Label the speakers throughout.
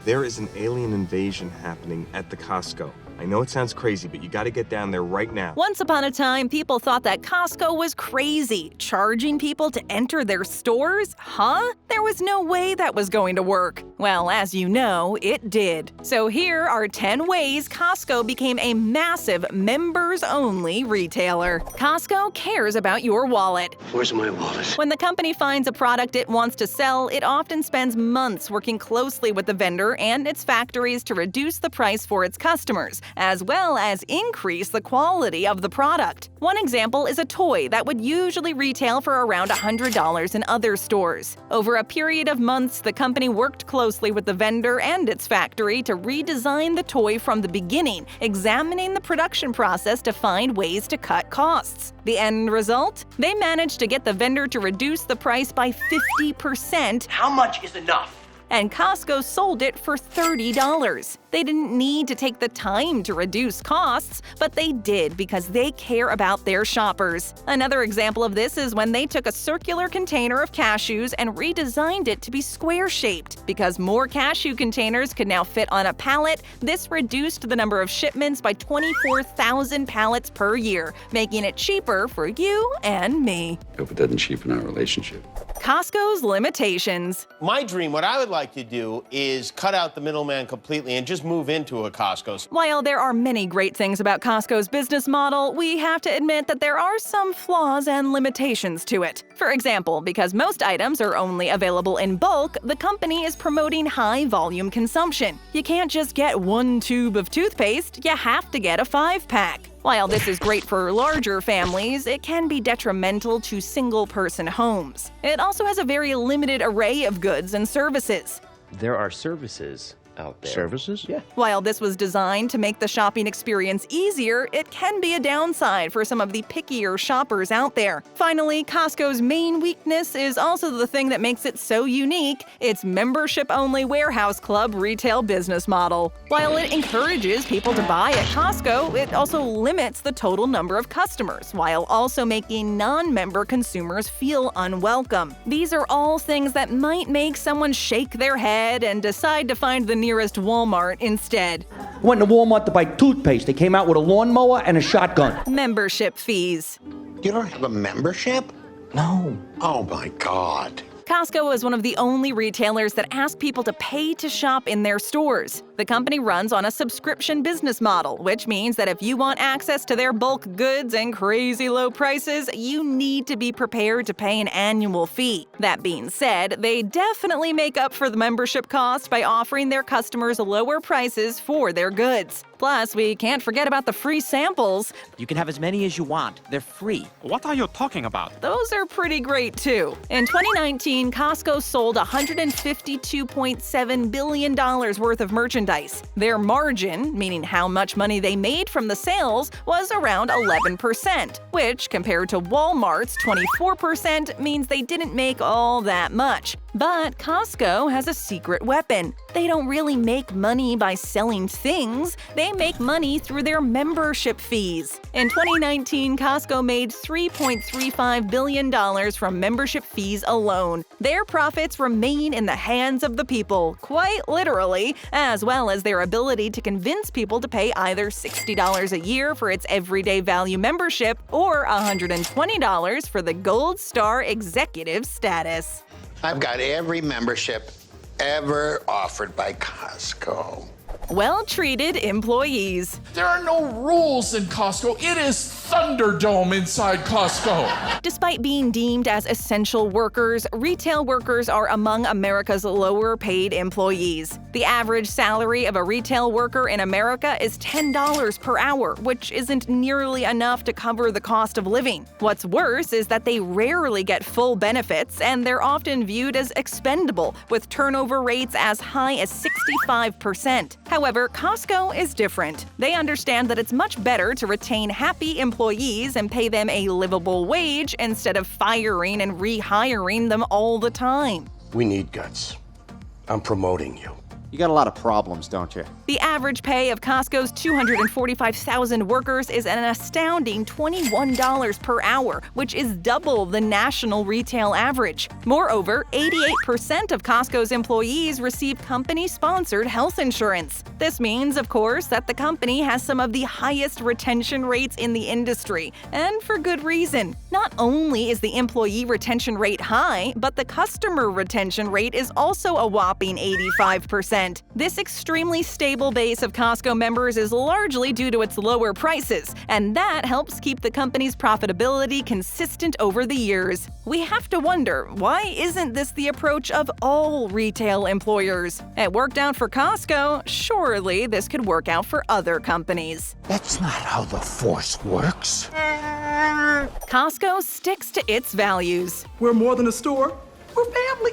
Speaker 1: There is an alien invasion happening at the Costco. I know it sounds crazy, but you gotta get down there right now.
Speaker 2: Once upon a time, people thought that Costco was crazy, charging people to enter their stores? Huh? There was no way that was going to work. Well, as you know, it did. So here are 10 ways Costco became a massive members-only retailer. Costco cares about your wallet.
Speaker 3: Where's my wallet?
Speaker 2: When the company finds a product it wants to sell, it often spends months working closely with the vendor and its factories to reduce the price for its customers, as well as increase the quality of the product. One example is a toy that would usually retail for around $100 in other stores. Over a period of months, the company worked closely with the vendor and its factory to redesign the toy from the beginning, examining the production process to find ways to cut costs. The end result? They managed to get the vendor to reduce the price by 50%.
Speaker 3: How much is enough?
Speaker 2: And Costco sold it for $30. They didn't need to take the time to reduce costs, but they did because they care about their shoppers. Another example of this is when they took a circular container of cashews and redesigned it to be square-shaped. Because more cashew containers could now fit on a pallet, this reduced the number of shipments by 24,000 pallets per year, making it cheaper for you and me.
Speaker 4: Hope it doesn't cheapen our relationship.
Speaker 2: Costco's limitations.
Speaker 5: My dream, what I would like to do is cut out the middleman completely and just move into a Costco.
Speaker 2: While there are many great things about Costco's business model, we have to admit that there are some flaws and limitations to it. For example, because most items are only available in bulk, the company is promoting high-volume consumption. You can't just get one tube of toothpaste, you have to get a 5-pack. While this is great for larger families, it can be detrimental to single-person homes. It also has a very limited array of goods and services.
Speaker 6: There are services out there.
Speaker 7: Services?
Speaker 6: Yeah.
Speaker 2: While this was designed to make the shopping experience easier, it can be a downside for some of the pickier shoppers out there. Finally, Costco's main weakness is also the thing that makes it so unique: its membership-only warehouse club retail business model. While it encourages people to buy at Costco, it also limits the total number of customers, while also making non-member consumers feel unwelcome. These are all things that might make someone shake their head and decide to find the nearest Walmart instead.
Speaker 7: Went to Walmart to buy toothpaste. They came out with a lawnmower and a shotgun.
Speaker 2: Membership fees.
Speaker 8: You don't have a membership?
Speaker 7: No.
Speaker 8: Oh my God.
Speaker 2: Costco is one of the only retailers that ask people to pay to shop in their stores. The company runs on a subscription business model, which means that if you want access to their bulk goods and crazy low prices, you need to be prepared to pay an annual fee. That being said, they definitely make up for the membership cost by offering their customers lower prices for their goods. Plus, we can't forget about the free samples.
Speaker 9: You can have as many as you want. They're free.
Speaker 10: What are you talking about?
Speaker 2: Those are pretty great, too. In 2019, Costco sold $152.7 billion worth of merchandise. Their margin, meaning how much money they made from the sales, was around 11%, which, compared to Walmart's 24%, means they didn't make all that much. But Costco has a secret weapon. They don't really make money by selling things. They make money through their membership fees. In 2019, Costco made $3.35 billion from membership fees alone. Their profits remain in the hands of the people, quite literally, as well as their ability to convince people to pay either $60 a year for its everyday value membership or $120 for the Gold Star Executive status.
Speaker 8: I've got every membership ever offered by Costco.
Speaker 2: Well-treated employees.
Speaker 11: There are no rules in Costco. It is Thunderdome inside Costco.
Speaker 2: Despite being deemed as essential workers, retail workers are among America's lower-paid employees. The average salary of a retail worker in America is $10 per hour, which isn't nearly enough to cover the cost of living. What's worse is that they rarely get full benefits, and they're often viewed as expendable, with turnover rates as high as 65%. However, Costco is different. They understand that it's much better to retain happy employees and pay them a livable wage instead of firing and rehiring them all the time.
Speaker 3: We need guts. I'm promoting you.
Speaker 10: You got a lot of problems, don't you?
Speaker 2: The average pay of Costco's 245,000 workers is an astounding $21 per hour, which is double the national retail average. Moreover, 88% of Costco's employees receive company-sponsored health insurance. This means, of course, that the company has some of the highest retention rates in the industry, and for good reason. Not only is the employee retention rate high, but the customer retention rate is also a whopping 85%. This extremely stable base of Costco members is largely due to its lower prices, and that helps keep the company's profitability consistent over the years. We have to wonder, why isn't this the approach of all retail employers? It worked out for Costco, surely this could work out for other companies.
Speaker 8: That's not how the Force works.
Speaker 2: Costco sticks to its values.
Speaker 12: We're more than a store. We're family.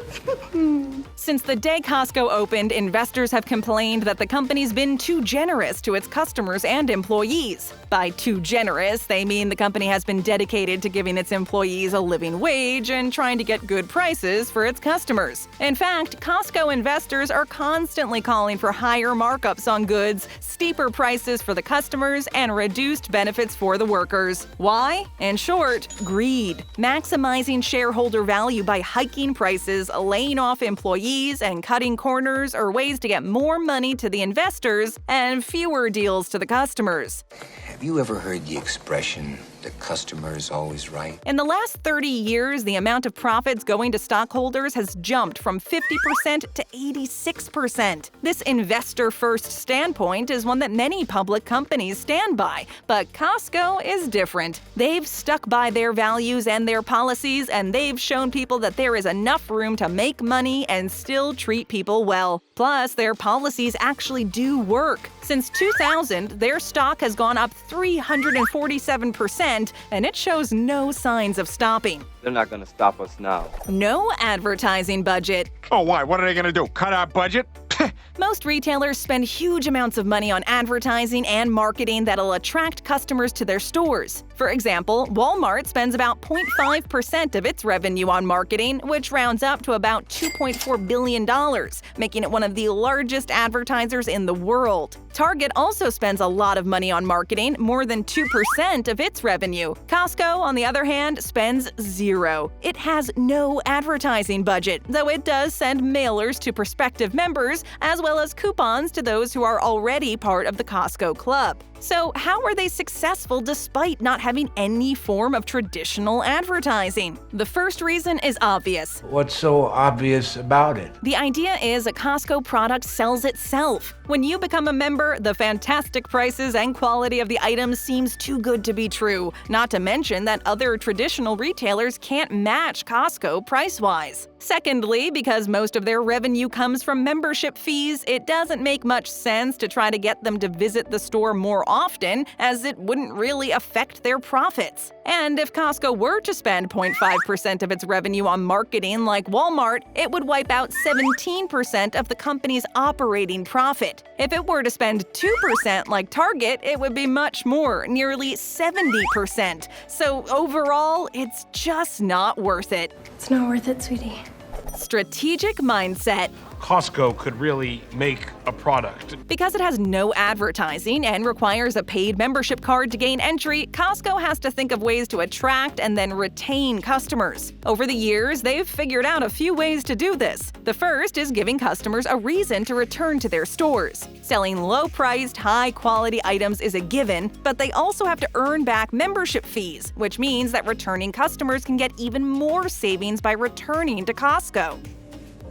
Speaker 2: Since the day Costco opened, investors have complained that the company's been too generous to its customers and employees. By too generous, they mean the company has been dedicated to giving its employees a living wage and trying to get good prices for its customers. In fact, Costco investors are constantly calling for higher markups on goods, steeper prices for the customers, and reduced benefits for the workers. Why? In short, greed. Maximizing shareholder value by hiking prices, laying off employees, and cutting corners are ways to get more money to the investors and fewer deals to the customers.
Speaker 13: Have you ever heard the expression, the customer is always right?
Speaker 2: In the last 30 years, the amount of profits going to stockholders has jumped from 50% to 86%. This investor-first standpoint is one that many public companies stand by, but Costco is different. They've stuck by their values and their policies, and they've shown people that there is enough room to make money and still treat people well. Plus, their policies actually do work. Since 2000, their stock has gone up 347%, and it shows no signs of stopping.
Speaker 6: They're not going to stop us now.
Speaker 2: No advertising budget.
Speaker 14: Oh, why? What are they going to do? Cut our budget?
Speaker 2: Most retailers spend huge amounts of money on advertising and marketing that'll attract customers to their stores. For example, Walmart spends about 0.5% of its revenue on marketing, which rounds up to about $2.4 billion, making it one of the largest advertisers in the world. Target also spends a lot of money on marketing, more than 2% of its revenue. Costco, on the other hand, spends zero. It has no advertising budget, though it does send mailers to prospective members, as well as coupons to those who are already part of the Costco Club. So how are they successful despite not having any form of traditional advertising? The first reason is obvious.
Speaker 15: What's so obvious about it?
Speaker 2: The idea is a Costco product sells itself. When you become a member, the fantastic prices and quality of the items seems too good to be true, not to mention that other traditional retailers can't match Costco price-wise. Secondly, because most of their revenue comes from membership fees, it doesn't make much sense to try to get them to visit the store more often, as it wouldn't really affect their profits. And if Costco were to spend 0.5% of its revenue on marketing like Walmart, it would wipe out 17% of the company's operating profit. If it were to spend 2% like Target, it would be much more, nearly 70%. So overall, it's just not worth it.
Speaker 16: It's not worth it, sweetie.
Speaker 2: Strategic mindset.
Speaker 11: Costco could really make a product.
Speaker 2: Because it has no advertising and requires a paid membership card to gain entry, Costco has to think of ways to attract and then retain customers. Over the years, they've figured out a few ways to do this. The first is giving customers a reason to return to their stores. Selling low-priced, high-quality items is a given, but they also have to earn back membership fees, which means that returning customers can get even more savings by returning to Costco.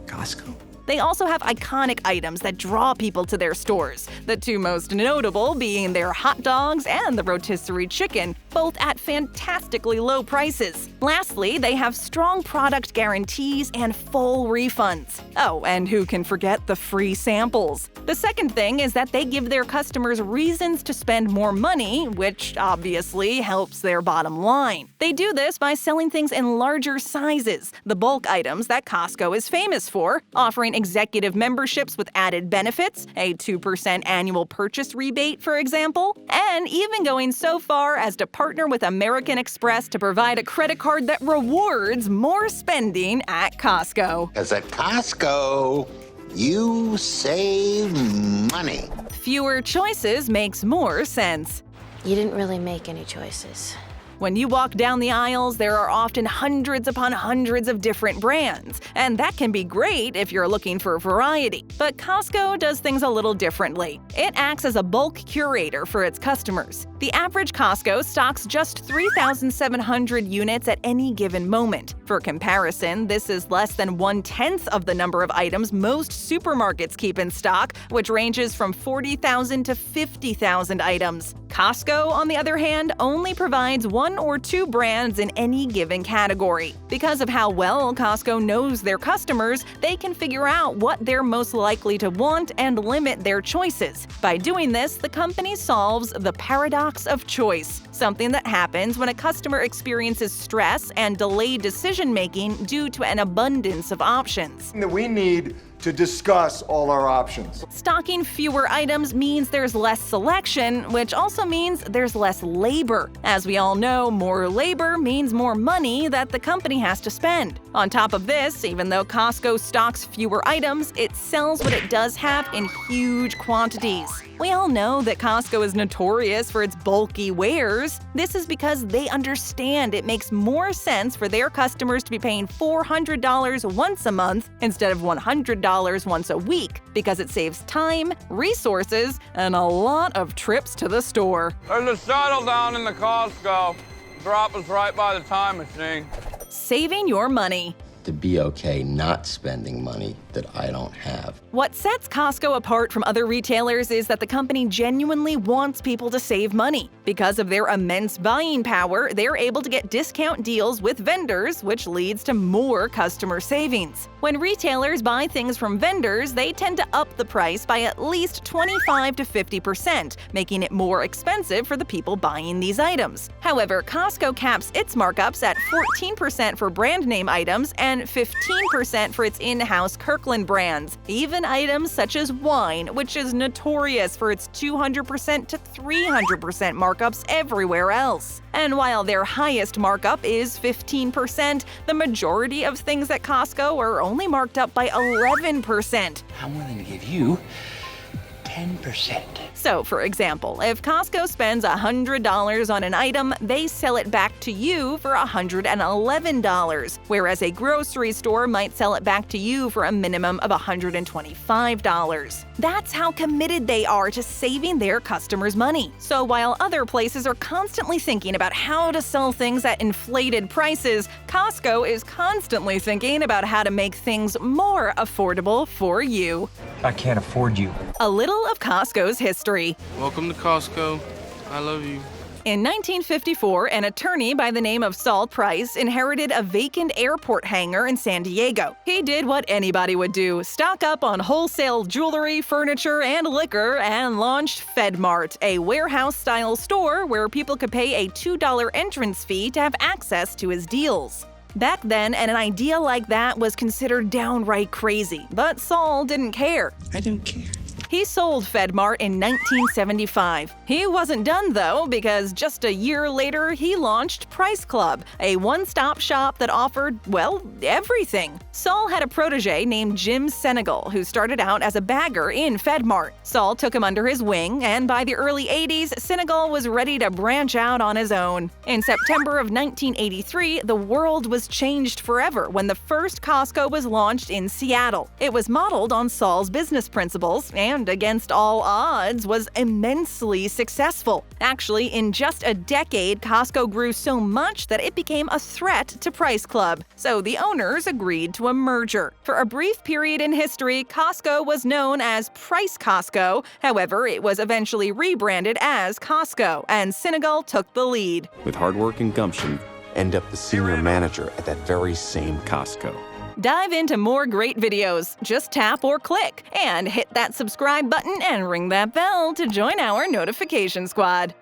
Speaker 15: Costco?
Speaker 2: They also have iconic items that draw people to their stores, the two most notable being their hot dogs and the rotisserie chicken, both at fantastically low prices. Lastly, they have strong product guarantees and full refunds. Oh, and who can forget the free samples? The second thing is that they give their customers reasons to spend more money, which obviously helps their bottom line. They do this by selling things in larger sizes, the bulk items that Costco is famous for, offering executive memberships with added benefits, a 2% annual purchase rebate, for example, and even going so far as to partner with American Express to provide a credit card that rewards more spending at Costco.
Speaker 8: Because at Costco, You save money.
Speaker 2: Fewer choices makes more sense.
Speaker 16: You didn't really make any choices.
Speaker 2: When you walk down the aisles, there are often hundreds upon hundreds of different brands, and that can be great if you're looking for variety. But Costco does things a little differently. It acts as a bulk curator for its customers. The average Costco stocks just 3,700 units at any given moment. For comparison, this is less than 1/10 of the number of items most supermarkets keep in stock, which ranges from 40,000 to 50,000 items. Costco, on the other hand, only provides 1 or 2 brands in any given category. Because of how well Costco knows their customers, they can figure out what they're most likely to want and limit their choices. By doing this, the company solves the paradox of choice, something that happens when a customer experiences stress and delayed decision-making due to an abundance of options.
Speaker 17: We need to discuss all our options.
Speaker 2: Stocking fewer items means there's less selection, which also means there's less labor. As we all know, more labor means more money that the company has to spend. On top of this, even though Costco stocks fewer items, it sells what it does have in huge quantities. We all know that Costco is notorious for its bulky wares. This is because they understand it makes more sense for their customers to be paying $400 once a month instead of $100 once a week, because it saves time, resources, and a lot of trips to the store.
Speaker 18: There's a shuttle down in the Costco. Drop us right by the time machine.
Speaker 2: Saving your money.
Speaker 13: To be okay not spending money that I don't have.
Speaker 2: What sets Costco apart from other retailers is that the company genuinely wants people to save money. Because of their immense buying power, they're able to get discount deals with vendors, which leads to more customer savings. When retailers buy things from vendors, they tend to up the price by at least 25 to 50%, making it more expensive for the people buying these items. However, Costco caps its markups at 14% for brand name items and 15% for its in-house Kirkland brands, even items such as wine, which is notorious for its 200% to 300% markups everywhere else. And while their highest markup is 15%, the majority of things at Costco are only marked up by 11%.
Speaker 15: I'm willing to give you 10%.
Speaker 2: So, for example, if Costco spends $100 on an item, they sell it back to you for $111, whereas a grocery store might sell it back to you for a minimum of $125. That's how committed they are to saving their customers money. So while other places are constantly thinking about how to sell things at inflated prices, Costco is constantly thinking about how to make things more affordable for you.
Speaker 15: I can't afford you.
Speaker 2: A little of Costco's history.
Speaker 18: Welcome to Costco. I love you.
Speaker 2: In 1954, an attorney by the name of Saul Price inherited a vacant airport hangar in San Diego. He did what anybody would do, stock up on wholesale jewelry, furniture, and liquor, and launched FedMart, a warehouse-style store where people could pay a $2 entrance fee to have access to his deals. Back then, an idea like that was considered downright crazy, but Saul didn't care.
Speaker 15: I don't care.
Speaker 2: He sold FedMart in 1975. He wasn't done though, because just a year later he launched Price Club, a one-stop shop that offered, well, everything. Saul had a protege named Jim Senegal who started out as a bagger in FedMart. Saul took him under his wing, and by the early 80s, Senegal was ready to branch out on his own. In September of 1983, the world was changed forever when the first Costco was launched in Seattle. It was modeled on Saul's business principles and, against all odds, was immensely successful. Actually, in just a decade, Costco grew so much that it became a threat to Price Club, so the owners agreed to a merger. For a brief period in history, Costco was known as Price Costco. However, it was eventually rebranded as Costco, and Senegal took the lead.
Speaker 4: With hard work and gumption, end up the senior manager at that very same Costco.
Speaker 2: Dive into more great videos. Just tap or click, and hit that subscribe button and ring that bell to join our notification squad.